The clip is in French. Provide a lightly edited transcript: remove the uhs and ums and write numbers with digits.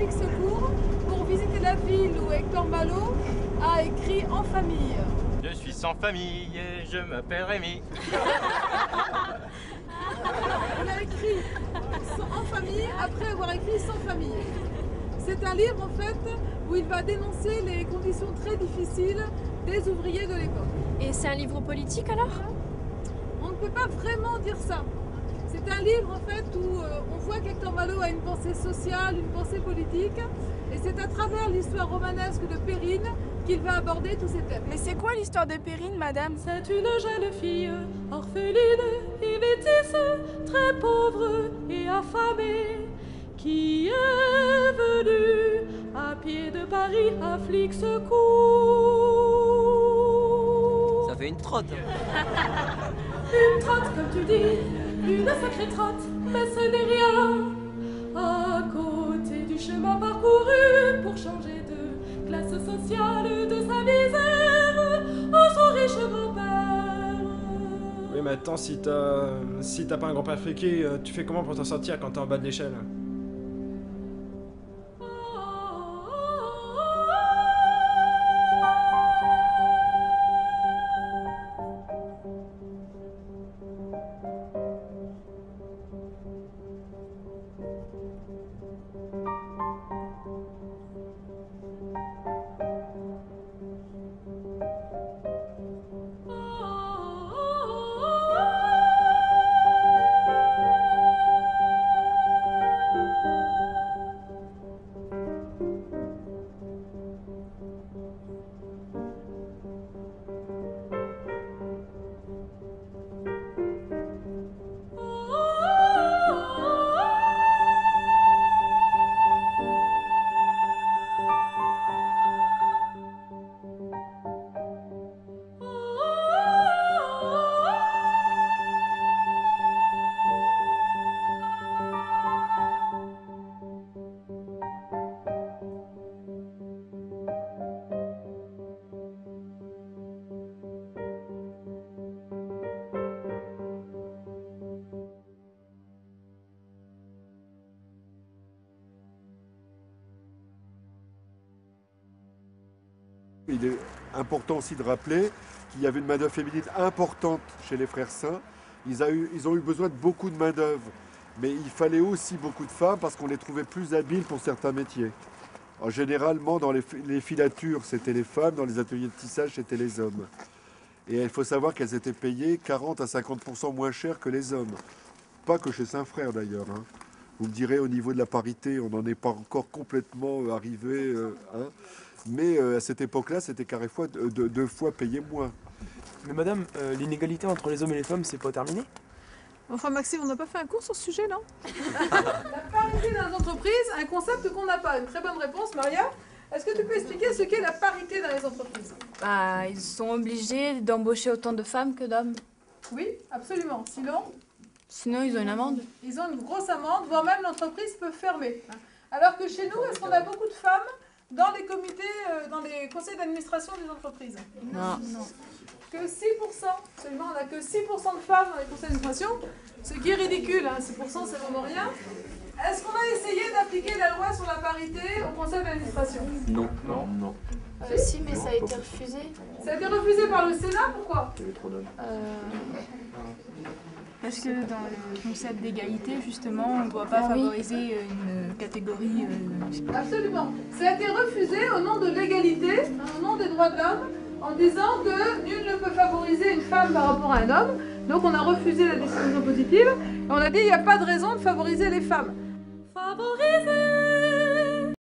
Flics Secours pour visiter la ville où Hector Malo a écrit En famille. Je suis sans famille et je m'appelle Rémi. Il a écrit En famille après avoir écrit Sans famille. C'est un livre en fait où il va dénoncer les conditions très difficiles des ouvriers de l'époque. Et c'est un livre politique alors? On ne peut pas vraiment dire ça. C'est un livre en fait où on voit qu'Hector Malo a une pensée sociale, une pensée politique, et c'est à travers l'histoire romanesque de Périne qu'il va aborder tous ces thèmes. Mais c'est quoi l'histoire de Périne, madame? C'est une jeune fille orpheline et métisse, très pauvre et affamée, qui est venue à pied de Paris à Flics Secours. Ça fait une trotte. Une trotte, comme tu dis, une sacrée trotte, mais ce n'est rien à côté du chemin parcouru pour changer de classe sociale de sa misère à son riche grand-père. Oui, mais attends, si t'as pas un grand-père friqué, tu fais comment pour t'en sortir quand t'es en bas de l'échelle? Il est important aussi de rappeler qu'il y avait une main-d'œuvre féminine importante chez les Frères Saints. Ils ont eu besoin de beaucoup de main-d'œuvre, mais il fallait aussi beaucoup de femmes parce qu'on les trouvait plus habiles pour certains métiers. Généralement, dans les filatures, c'était les femmes, dans les ateliers de tissage, c'était les hommes. Et il faut savoir qu'elles étaient payées 40 à 50% moins cher que les hommes. Pas que chez Saint-Frère d'ailleurs. Hein. Vous me direz, au niveau de la parité, on n'en est pas encore complètement arrivé. Hein. Mais à cette époque-là, c'était carrément deux fois payé moins. Mais madame, l'inégalité entre les hommes et les femmes, c'est pas terminé? Enfin Maxime, on n'a pas fait un cours sur ce sujet, non? La parité dans les entreprises, un concept qu'on n'a pas. Une très bonne réponse, Maria. Est-ce que tu peux expliquer ce qu'est la parité dans les entreprises? Bah, ils sont obligés d'embaucher autant de femmes que d'hommes. Oui, absolument. Sinon, ils ont une amende. Ils ont une grosse amende, voire même l'entreprise peut fermer. Alors que chez nous, est-ce qu'on a beaucoup de femmes dans les comités, dans les conseils d'administration des entreprises? Non. Que 6%. Seulement, on n'a que 6% de femmes dans les conseils d'administration, ce qui est ridicule, hein. 6% c'est vraiment rien. Est-ce qu'on a essayé d'appliquer la loi sur la parité au conseil d'administration? Non. Si, mais ça a été refusé. Ça a été refusé par le Sénat, pourquoi? Il y avait trop d'hommes. Parce que dans le concept d'égalité, justement, on ne doit pas favoriser une catégorie. Absolument. Ça a été refusé au nom de l'égalité, au nom des droits de l'homme, en disant que nul ne peut favoriser une femme par rapport à un homme. Donc on a refusé la décision positive et on a dit qu'il n'y a pas de raison de favoriser les femmes. Favoriser